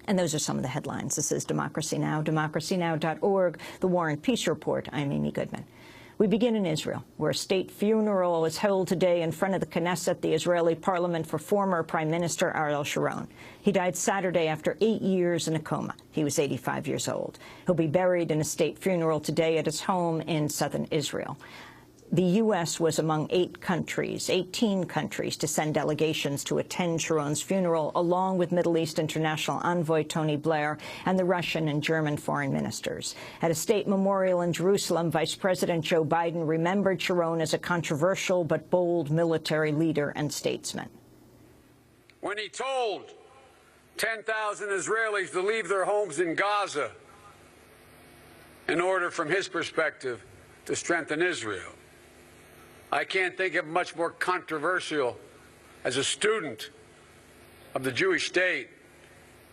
And those are some of the headlines. This is Democracy Now!, democracynow.org, The War and Peace Report. I'm Amy Goodman. We begin in Israel, where a state funeral is held today in front of the Knesset, the Israeli parliament, for former Prime Minister Ariel Sharon. He died Saturday after 8 years in a coma. He was 85 years old. He'll be buried in a state funeral today at his home in southern Israel. The U.S. was among 18 countries, to send delegations to attend Sharon's funeral, along with Middle East International Envoy Tony Blair and the Russian and German foreign ministers. At a state memorial in Jerusalem, Vice President Joe Biden remembered Sharon as a controversial but bold military leader and statesman. When he told 10,000 Israelis to leave their homes in Gaza in order, from his perspective, to strengthen Israel, I can't think of much more controversial. As a student of the Jewish state,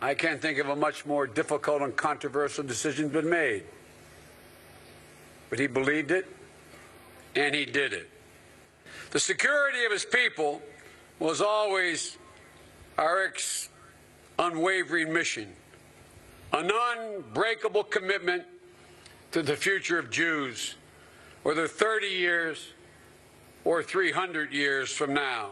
I can't think of a much more difficult and controversial decision been made. But he believed it, and he did it. The security of his people was always Arik's unwavering mission, an unbreakable commitment to the future of Jews, whether 30 years or 300 years from now.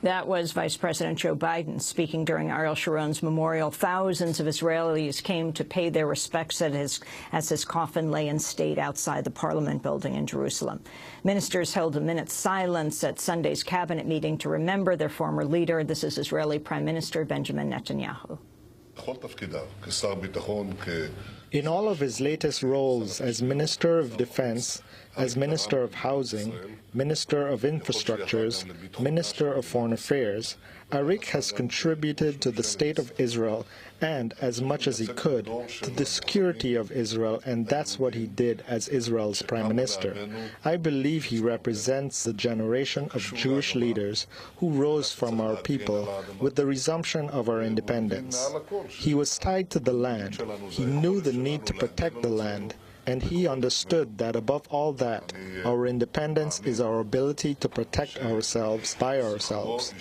That was Vice President Joe Biden speaking during Ariel Sharon's memorial. Thousands of Israelis came to pay their respects as his coffin lay in state outside the Parliament building in Jerusalem. Ministers held a minute's silence at Sunday's cabinet meeting to remember their former leader. This is Israeli Prime Minister Benjamin Netanyahu. In all of his latest roles as Minister of Defense, as Minister of Housing, Minister of Infrastructures, Minister of Foreign Affairs, Arik has contributed to the state of Israel and, as much as he could, to the security of Israel, and that's what he did as Israel's Prime Minister. I believe he represents the generation of Jewish leaders who rose from our people with the resumption of our independence. He was tied to the land. He knew the need to protect the land. And he understood that above all that, our independence is our ability to protect ourselves by ourselves.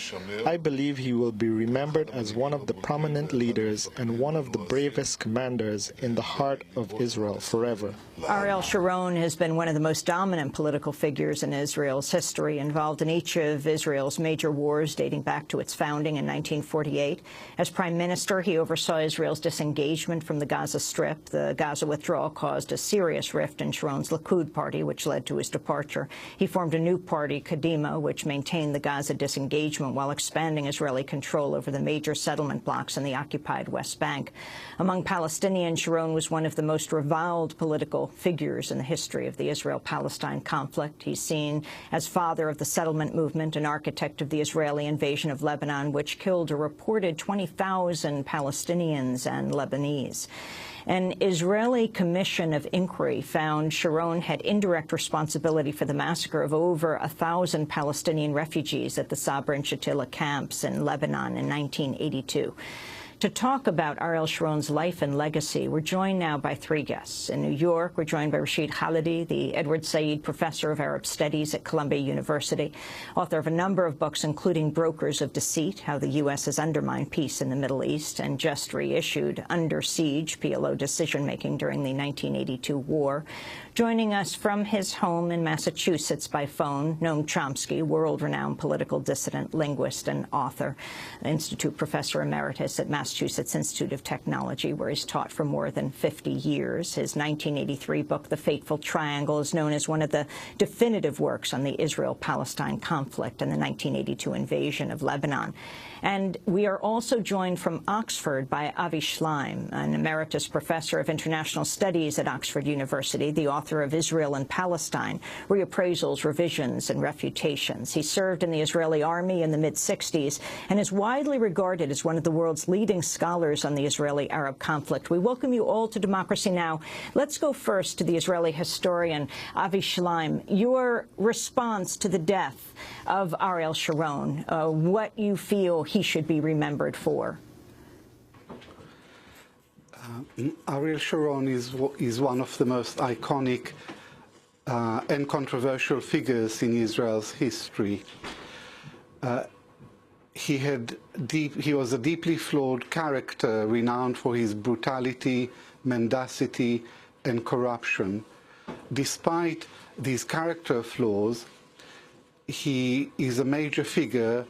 I believe he will be remembered as one of the prominent leaders and one of the bravest commanders in the heart of Israel forever. Ariel Sharon has been one of the most dominant political figures in Israel's history, involved in each of Israel's major wars dating back to its founding in 1948. As Prime Minister, he oversaw Israel's disengagement from the Gaza Strip. The Gaza withdrawal caused a serious rift in Sharon's Likud party, which led to his departure. He formed a new party, Kadima, which maintained the Gaza disengagement while expanding Israeli control over the major settlement blocks in the occupied West Bank. Among Palestinians, Sharon was one of the most reviled political figures in the history of the Israel-Palestine conflict. He's seen as father of the settlement movement, an architect of the Israeli invasion of Lebanon, which killed a reported 20,000 Palestinians and Lebanese. An Israeli commission of inquiry found Sharon had indirect responsibility for the massacre of over 1,000 Palestinian refugees at the Sabra and Shatila camps in Lebanon in 1982. To talk about Ariel Sharon's life and legacy, we're joined now by three guests. In New York, we're joined by Rashid Khalidi, the Edward Said Professor of Arab Studies at Columbia University, author of a number of books, including Brokers of Deceit, How the U.S. Has Undermined Peace in the Middle East, and just reissued Under Siege, PLO Decision-Making During the 1982 War. Joining us from his home in Massachusetts by phone, Noam Chomsky, world-renowned political dissident, linguist, and author, Institute Professor Emeritus at Massachusetts Institute of Technology, where he's taught for more than 50 years. His 1983 book, The Fateful Triangle, is known as one of the definitive works on the Israel-Palestine conflict and the 1982 invasion of Lebanon. And we are also joined from Oxford by Avi Schleim, an emeritus professor of international studies at Oxford University, the author of Israel and Palestine, Reappraisals, Revisions, and Refutations. He served in the Israeli army in the mid-60s and is widely regarded as one of the world's leading scholars on the Israeli-Arab conflict. We welcome you all to Democracy Now! Let's go first to the Israeli historian, Avi Schleim. Your response to the death of Ariel Sharon, what you feel he should be remembered for. Ariel Sharon is one of the most iconic and controversial figures in Israel's history. he was a deeply flawed character, renowned for his brutality, mendacity, and corruption. Despite these character flaws, he is a major figure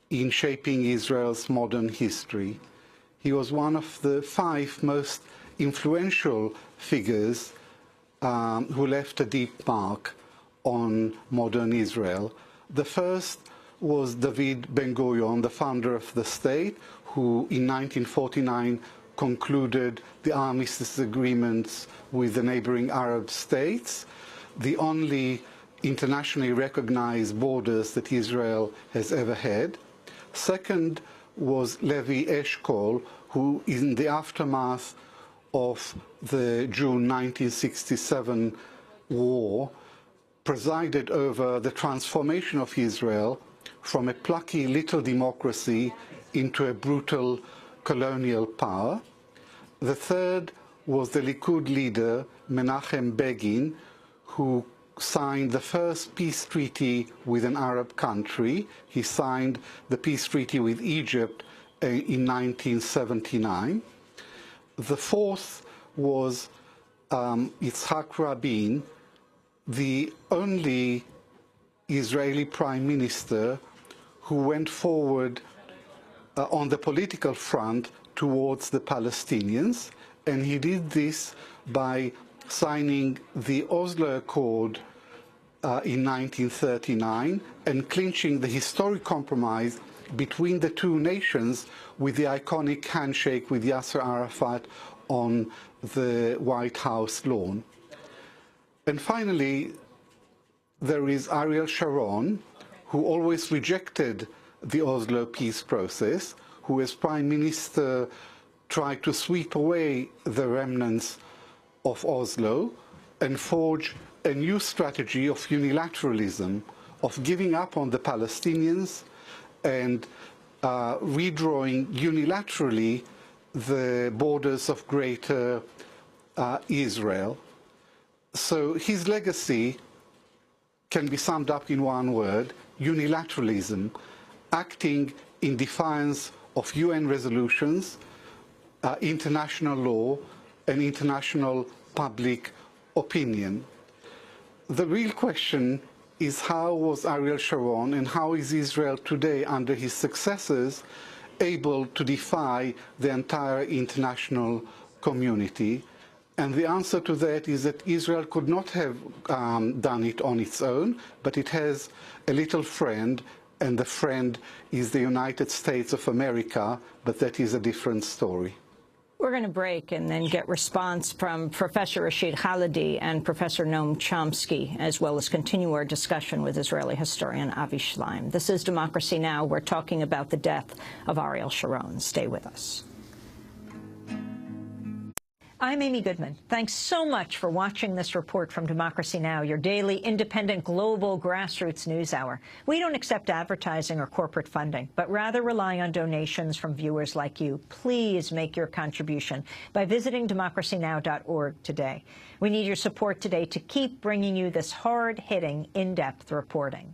in shaping Israel's modern history. He was one of the 5 most influential figures who left a deep mark on modern Israel. The first was David Ben-Gurion, the founder of the state, who in 1949 concluded the armistice agreements with the neighboring Arab states, the only internationally recognized borders that Israel has ever had. Second was Levi Eshkol, who in the aftermath of the June 1967 war presided over the transformation of Israel from a plucky little democracy into a brutal colonial power. The third was the Likud leader, Menachem Begin, who signed the first peace treaty with an Arab country. He signed the peace treaty with Egypt in 1979. The fourth was Yitzhak Rabin, the only Israeli prime minister who went forward on the political front towards the Palestinians, and he did this by signing the Oslo Accord in 1939 and clinching the historic compromise between the two nations with the iconic handshake with Yasser Arafat on the White House lawn. And finally, there is Ariel Sharon, who always rejected the Oslo peace process, who as prime minister tried to sweep away the remnants of Oslo and forge a new strategy of unilateralism, of giving up on the Palestinians and redrawing unilaterally the borders of Greater Israel. So his legacy can be summed up in one word: unilateralism, acting in defiance of UN resolutions, international law, and international public opinion. The real question is, how was Ariel Sharon and how is Israel today under his successors able to defy the entire international community? And the answer to that is that Israel could not have done it on its own, but it has a little friend, and the friend is the United States of America, but that is a different story. We're going to break and then get response from Professor Rashid Khalidi and Professor Noam Chomsky, as well as continue our discussion with Israeli historian Avi Shleim. This is Democracy Now! We're talking about the death of Ariel Sharon. Stay with us. I'm Amy Goodman. Thanks so much for watching this report from Democracy Now!, your daily, independent, global, grassroots news hour. We don't accept advertising or corporate funding, but rather rely on donations from viewers like you. Please make your contribution by visiting democracynow.org today. We need your support today to keep bringing you this hard-hitting, in-depth reporting.